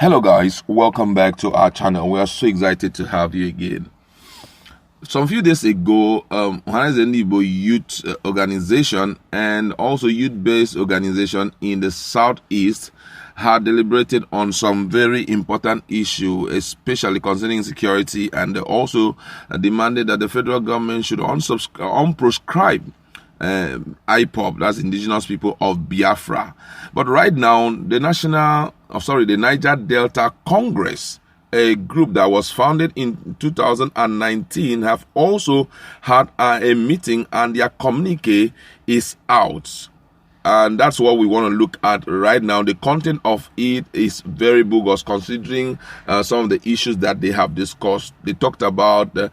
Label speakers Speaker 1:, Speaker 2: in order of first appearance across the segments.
Speaker 1: Hello guys, welcome back to our channel. We are so excited to have you again. Some few days ago, youth organization and also youth-based organization in the southeast had deliberated on some very important issue, especially concerning security, and they also demanded that the federal government should unprescribe IPOB, that's Indigenous People of Biafra. But right now, the Niger Delta Congress, a group that was founded in 2019, have also had a meeting, and their communique is out. And that's what we want to look at right now. The content of it is very bogus, considering some of the issues that they have discussed. They talked about the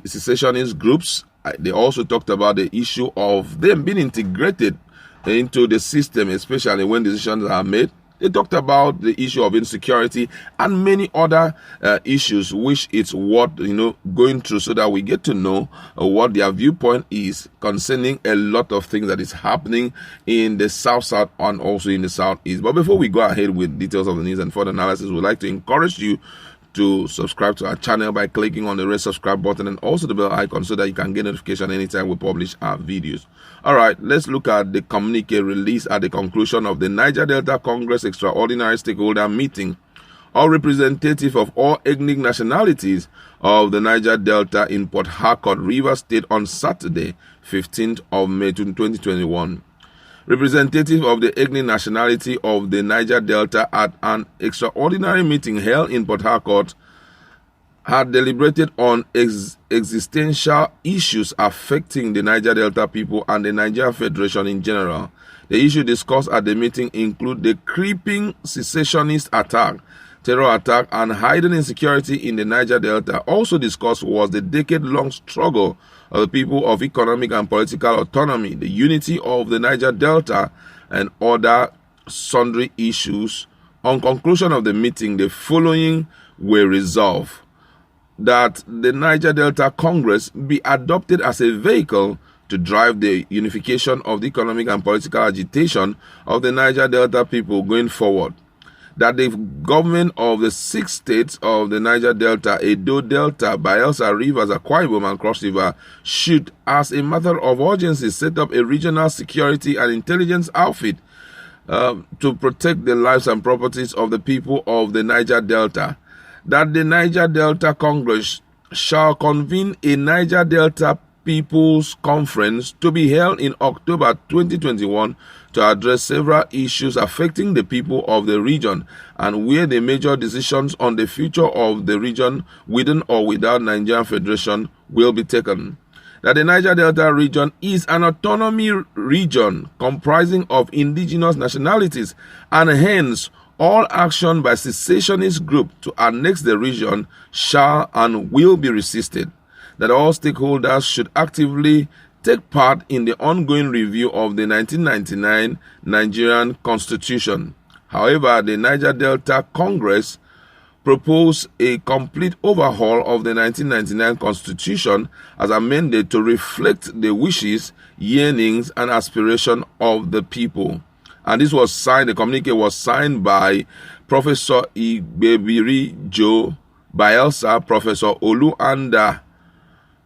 Speaker 1: secessionist groups. They also talked about the issue of them being integrated into the system, especially when decisions are made. They talked about the issue of insecurity and many other issues, which it's worth going through, so that we get to know what their viewpoint is concerning a lot of things that is happening in the south and also in the southeast. But before we go ahead with details of the news and further analysis, we'd like to encourage you to subscribe to our channel by clicking on the red subscribe button and also the bell icon, so that you can get notification anytime we publish our videos. All right, let's look at the communique released at the conclusion of the Niger Delta Congress Extraordinary Stakeholder Meeting. All representatives of all ethnic nationalities of the Niger Delta in Port Harcourt, Rivers State on Saturday, 15th of May 2021. Representative of the ethnic nationality of the Niger Delta at an extraordinary meeting held in Port Harcourt had deliberated on existential issues affecting the Niger Delta people and the Nigeria Federation in general. The issue discussed at the meeting include the creeping secessionist attack, terror attack, and hidden insecurity in the Niger Delta. Also discussed was the decade-long struggle of the people of economic and political autonomy, the unity of the Niger Delta, and other sundry issues. On conclusion of the meeting, the following were resolved: that the Niger Delta Congress be adopted as a vehicle to drive the unification of the economic and political agitation of the Niger Delta people going forward; that the government of the 6 states of the Niger Delta, Edo Delta, Bayelsa, Rivers, Akwa Ibom, and Cross River should, as a matter of urgency, set up a regional security and intelligence outfit to protect the lives and properties of the people of the Niger Delta; that the Niger Delta Congress shall convene a Niger Delta People's Conference to be held in October 2021 to address several issues affecting the people of the region, and where the major decisions on the future of the region within or without Nigerian Federation will be taken; that the Niger Delta region is an autonomy region comprising of indigenous nationalities, and hence all action by secessionist group to annex the region shall and will be resisted; that all stakeholders should actively take part in the ongoing review of the 1999 Nigerian Constitution. However, the Niger Delta Congress proposed a complete overhaul of the 1999 Constitution as amended to reflect the wishes, yearnings, and aspirations of the people. And this was signed, the communique was signed by Professor Igbebiri Joe Bayelsa, Professor Oluanda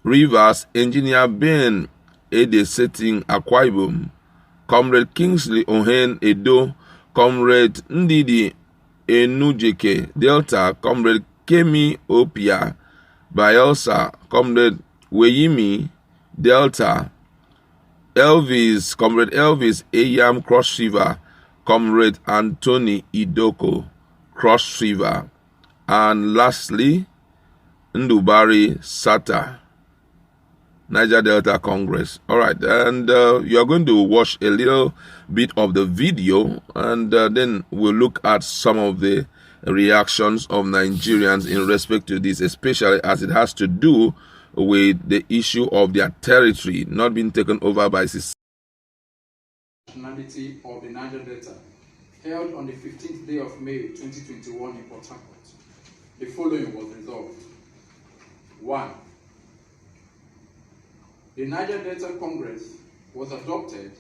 Speaker 1: Rivers, Engineer Ben Ede Setting Akwa Ibom, Comrade Kingsley Ohen Edo, Comrade Ndidi Enujeke Delta, Comrade Kemi Opia Bayelsa, Comrade Weyimi Delta, Comrade Elvis Eyam Cross River, Comrade Anthony Idoko Cross River, and lastly Ndubari Sata, Niger Delta Congress. All right, and you're going to watch a little bit of the video, and then we'll look at some of the reactions of Nigerians in respect to this, especially as it has to do with the issue of their territory not being taken over by
Speaker 2: nationality of the Niger Delta, held on the 15th day of May 2021 in Port Harcourt. The following was resolved: 1. The Niger Delta Congress was adopted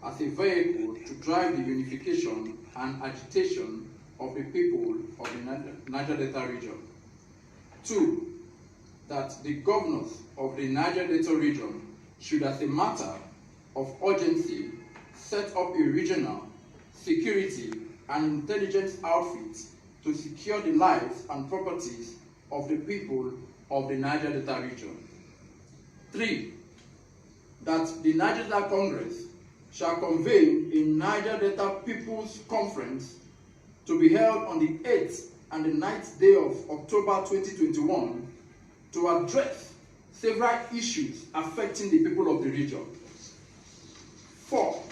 Speaker 2: as a vehicle to drive the unification and agitation of the people of the Niger Delta region. 2. That the governors of the Niger Delta region should, as a matter of urgency, set up a regional security and intelligence outfit to secure the lives and properties of the people of the Niger Delta region. 3. That the Niger Delta Congress shall convene a Niger Delta People's Conference to be held on the 8th and the 9th day of October 2021 to address several issues affecting the people of the region. 4.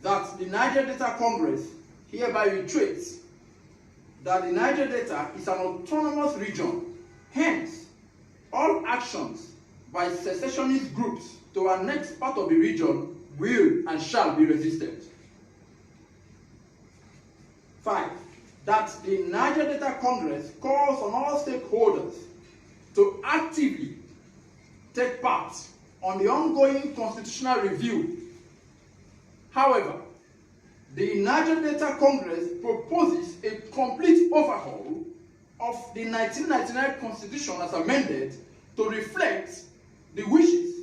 Speaker 2: That the Niger Delta Congress hereby reiterates that the Niger Delta is an autonomous region. Hence, all actions by secessionist groups to annex part of the region will and shall be resisted. 5. That the Niger Delta Congress calls on all stakeholders to actively take part on the ongoing constitutional review. However, the Niger Delta Congress proposes a complete overhaul of the 1999 Constitution as amended to reflect the wishes,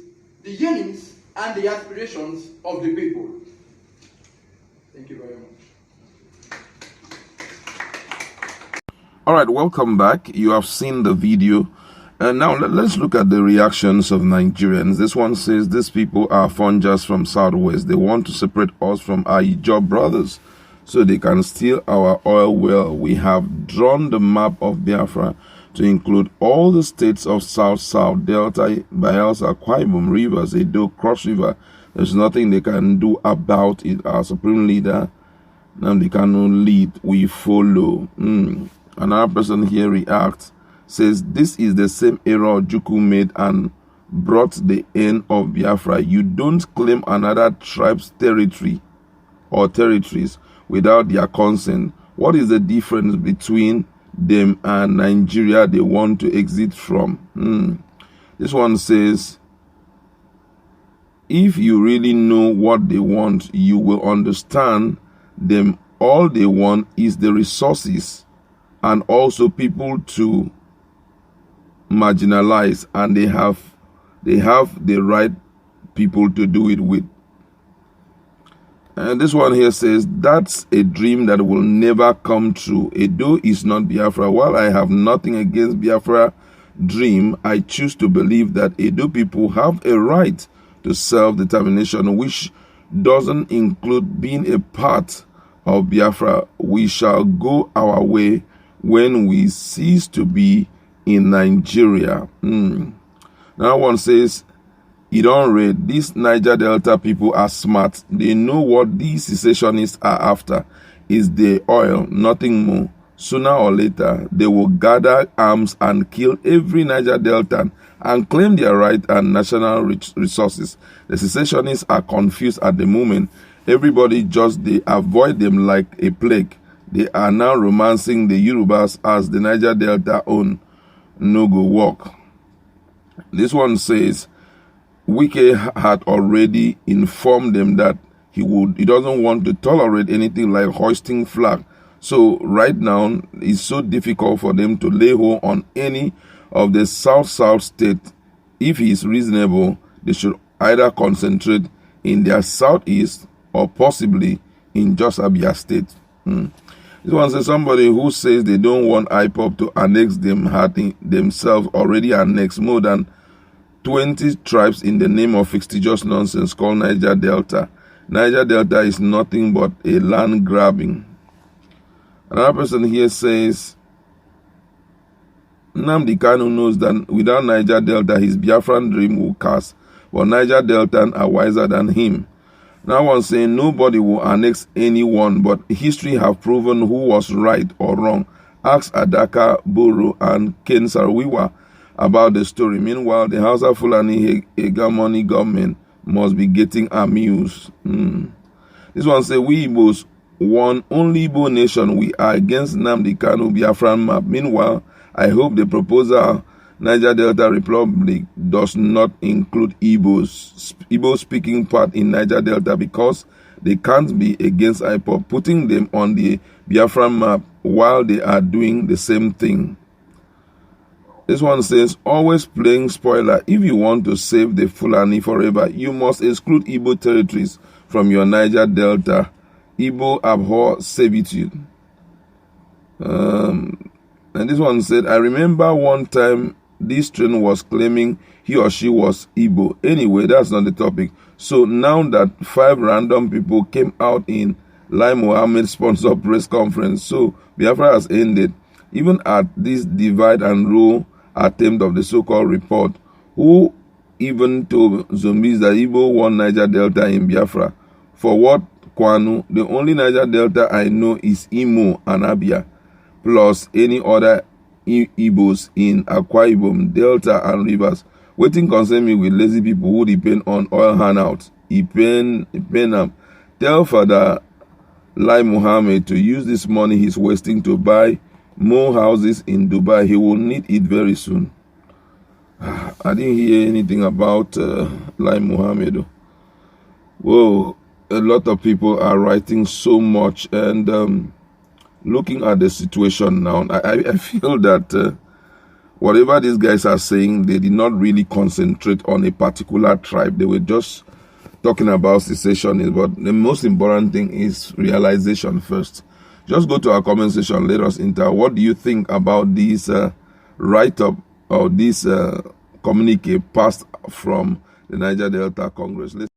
Speaker 2: the yearnings, and the aspirations of the people. Thank you very much.
Speaker 1: All right, welcome back. You have seen the video. And now let's look at the reactions of Nigerians. This one says, these people are fungus from Southwest. They want to separate us from our IPOB brothers so they can steal our oil well. We have drawn the map of Biafra to include all the states of South, Delta, Bayelsa, Akwa Ibom, Rivers, Edo, Cross River. There's nothing they can do about it. Our supreme leader, Nnamdi Kanu, lead, we follow. Another person here reacts, says, this is the same error Juku made and brought the end of Biafra. You don't claim another tribe's territory or territories without their consent. What is the difference between them and Nigeria they want to exit from? This one says, if you really know what they want, you will understand them. All they want is the resources and also people to marginalized, and they have the right people to do it with. And this one here says, that's a dream that will never come true. Edo is not Biafra. While I have nothing against Biafra dream, I choose to believe that Edo people have a right to self-determination, which doesn't include being a part of Biafra. We shall go our way when we cease to be in Nigeria. Now one says, you don't read, these Niger Delta people are smart. They know what these secessionists are after is the oil, nothing more. Sooner or later, they will gather arms and kill every Niger Deltan and claim their right and national resources. The secessionists are confused at the moment. Everybody just, they avoid them like a plague. They are now romancing the Yorubas as the Niger Delta own no go walk. This one says, Wike had already informed them that he doesn't want to tolerate anything like hoisting flag. So right now, it's so difficult for them to lay hold on any of the South states. If he is reasonable, they should either concentrate in their southeast or possibly in just Abia State. This one says, somebody who says they don't want IPOB to annex them had themselves already annexed more than 20 tribes in the name of fictitious nonsense called Niger Delta. Niger Delta is nothing but a land grabbing. Another person here says, Nnamdi Kanu knows that without Niger Delta, his Biafran dream will cast, but Niger Deltans are wiser than him. Now one saying nobody will annex anyone, but history have proven who was right or wrong. Ask Adaka, Boro, and Ken Sarwiwa about the story. Meanwhile, the Hausa Fulani hegemony government must be getting amused. This one say, we Igbos, one only Igbo nation, we are against Nnamdi Kanu Biafran map. Meanwhile, I hope the proposal Niger Delta Republic does not include Igbo speaking part in Niger Delta, because they can't be against IPOB, putting them on the Biafra map while they are doing the same thing. This one says, always playing spoiler. If you want to save the Fulani forever, you must exclude Igbo territories from your Niger Delta. Igbo abhor servitude. And this one said, I remember one time this train was claiming he or she was Igbo. Anyway, that's not the topic. So now that 5 random people came out in Lai Mohammed sponsored press conference, so Biafra has ended. Even at this divide and rule attempt of the so-called report, who even told zombies that Igbo won Niger Delta in Biafra? For what, Kwanu? The only Niger Delta I know is Imo and Abia, plus any other Igbos in Akwa Ibom, Delta and Rivers. Waiting concern me with lazy people who depend on oil handouts. Tell Father Lai Mohammed to use this money he's wasting to buy more houses in Dubai. He will need it very soon. I didn't hear anything about Lai Mohammed. Whoa, a lot of people are writing so much, and looking at the situation now, I feel that whatever these guys are saying, they did not really concentrate on a particular tribe. They were just talking about secessionists, but the most important thing is realization first. Just go to our comment section, let us enter. What do you think about this write-up or this communique passed from the Niger Delta Congress? Let's